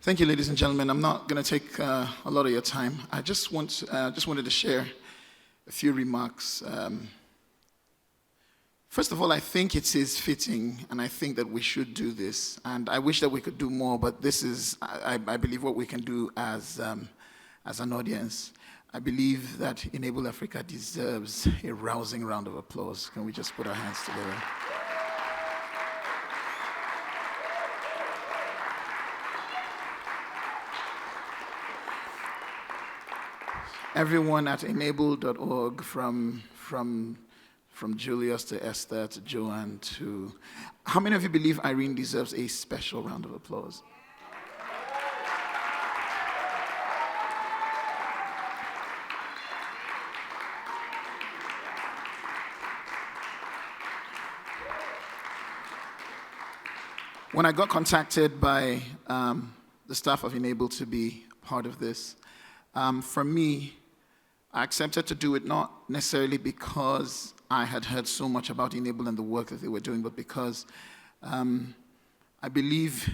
Thank you, ladies and gentlemen. I'm not going to take a lot of your time. I just wanted to share a few remarks. First of all, I think it is fitting, and I think that we should do this. And I wish that we could do more, but this is, I believe, what we can do as an audience. I believe that Enable Africa deserves a rousing round of applause. Can we just put our hands together? Everyone at enable.org, from Julius to Esther to Joanne to... How many of you believe Irene deserves a special round of applause? When I got contacted by the staff of Enable to be part of this, for me, I accepted to do it not necessarily because I had heard so much about Enable and the work that they were doing, but because I believe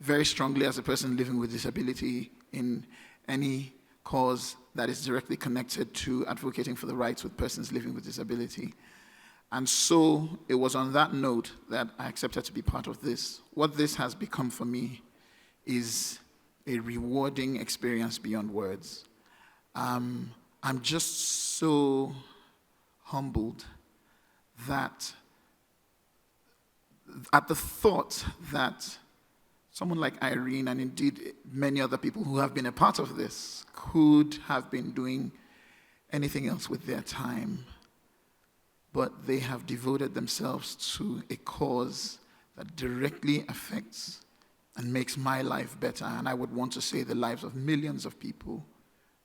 very strongly as a person living with disability in any cause that is directly connected to advocating for the rights with persons living with disability. And so it was on that note that I accepted to be part of this. What this has become for me is a rewarding experience beyond words. I'm just so humbled that at the thought that someone like Irene, and indeed many other people who have been a part of this, could have been doing anything else with their time, but they have devoted themselves to a cause that directly affects and makes my life better, and I would want to say the lives of millions of people,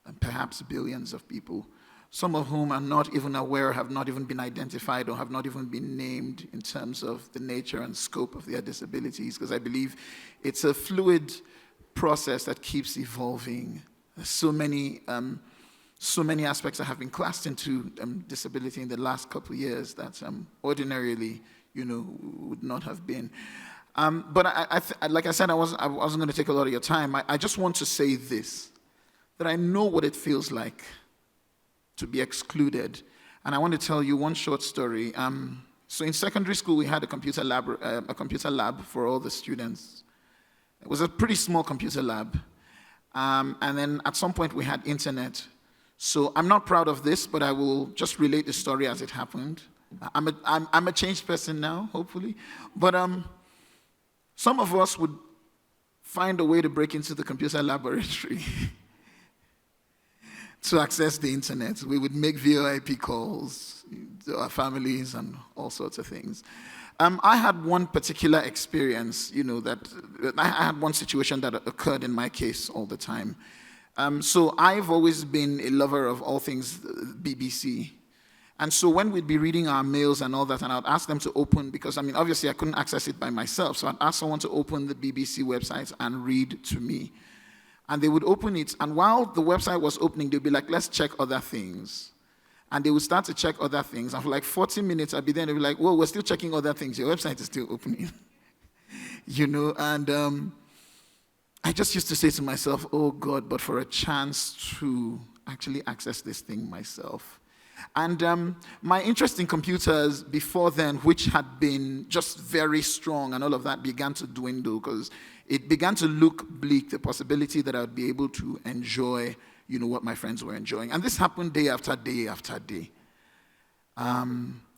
and perhaps billions of people, some of whom are not even aware, have not even been identified, or have not even been named in terms of the nature and scope of their disabilities, because I believe it's a fluid process that keeps evolving. There's so many aspects that have been classed into disability in the last couple of years that ordinarily, would not have been. But like I said, I wasn't going to take a lot of your time. I just want to say this, that I know what it feels like to be excluded. And I want to tell you one short story. So in secondary school, we had a computer lab for all the students. It was a pretty small computer lab. And then at some point, we had internet. So I'm not proud of this, but I will just relate the story as it happened. I'm a changed person now, hopefully. But some of us would find a way to break into the computer laboratory to access the internet. We would make VoIP calls to our families and all sorts of things. I had one particular experience, that I had one situation that occurred in my case all the time. So I've always been a lover of all things BBC. And so when we'd be reading our mails and all that, and I'd ask them to open, because obviously I couldn't access it by myself, so I'd ask someone to open the BBC website and read to me. And they would open it, and while the website was opening, they'd be like, let's check other things. And they would start to check other things, and for like 40 minutes, I'd be there, and they'd be like, whoa, we're still checking other things. Your website is still opening. And I just used to say to myself, oh God, but for a chance to actually access this thing myself. And my interest in computers before then, which had been just very strong and all of that, began to dwindle because it began to look bleak, the possibility that I would be able to enjoy, what my friends were enjoying. And this happened day after day after day.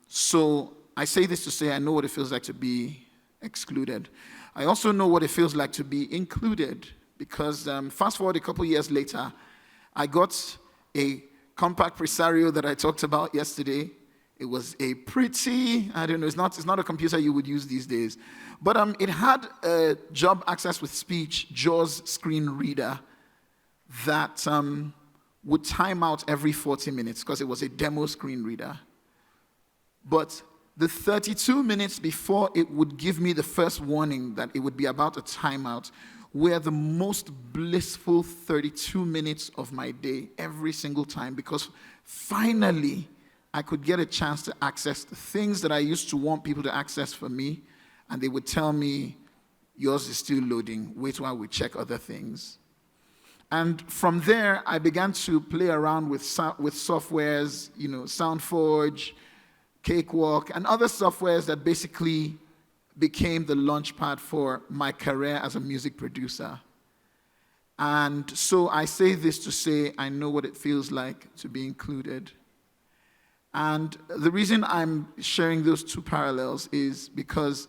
So I say this to say I know what it feels like to be excluded. I also know what it feels like to be included because fast forward a couple years later, I got a compact Presario that I talked about yesterday. It was a pretty, it's not a computer you would use these days, but it had a job access with speech, JAWS screen reader that would time out every 40 minutes because it was a demo screen reader. But the 32 minutes before it would give me the first warning that it would be about a timeout were the most blissful 32 minutes of my day every single time because finally I could get a chance to access the things that I used to want people to access for me, and they would tell me, yours is still loading. Wait while we check other things. And from there, I began to play around with softwares, SoundForge, Cakewalk, and other softwares that basically became the launchpad for my career as a music producer. And so I say this to say I know what it feels like to be included. And the reason I'm sharing those two parallels is because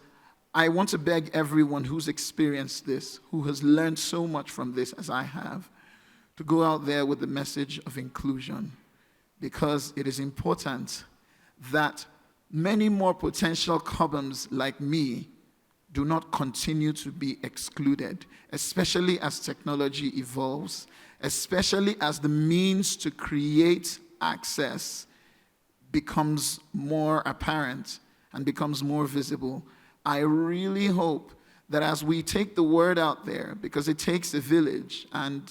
I want to beg everyone who's experienced this, who has learned so much from this as I have, to go out there with the message of inclusion, because it is important that many more potential Cobhams like me do not continue to be excluded, especially as technology evolves, especially as the means to create access becomes more apparent and becomes more visible. I really hope that as we take the word out there, because it takes a village, and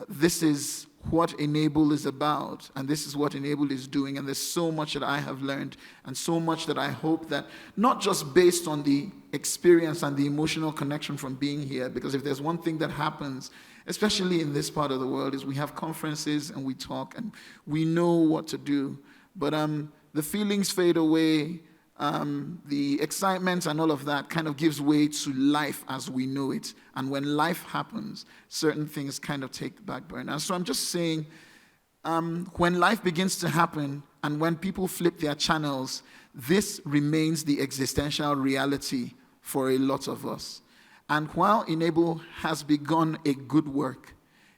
this is what Enable is about, and this is what Enable is doing, and there's so much that I have learned, and so much that I hope that, not just based on the experience and the emotional connection from being here, because if there's one thing that happens, especially in this part of the world, is we have conferences and we talk and we know what to do, but the feelings fade away, the excitement and all of that kind of gives way to life as we know it. And when life happens, certain things kind of take the back burner. And so I'm just saying, when life begins to happen and when people flip their channels, this remains the existential reality for a lot of us. And while Enable has begun a good work,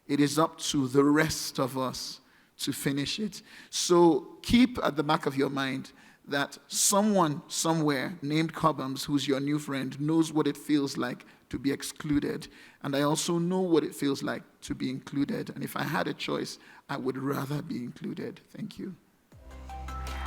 it is up to the rest of us to finish it. So keep at the back of your mind that someone somewhere named Cobhams, who's your new friend, knows what it feels like to be excluded. And I also know what it feels like to be included. And if I had a choice, I would rather be included. Thank you.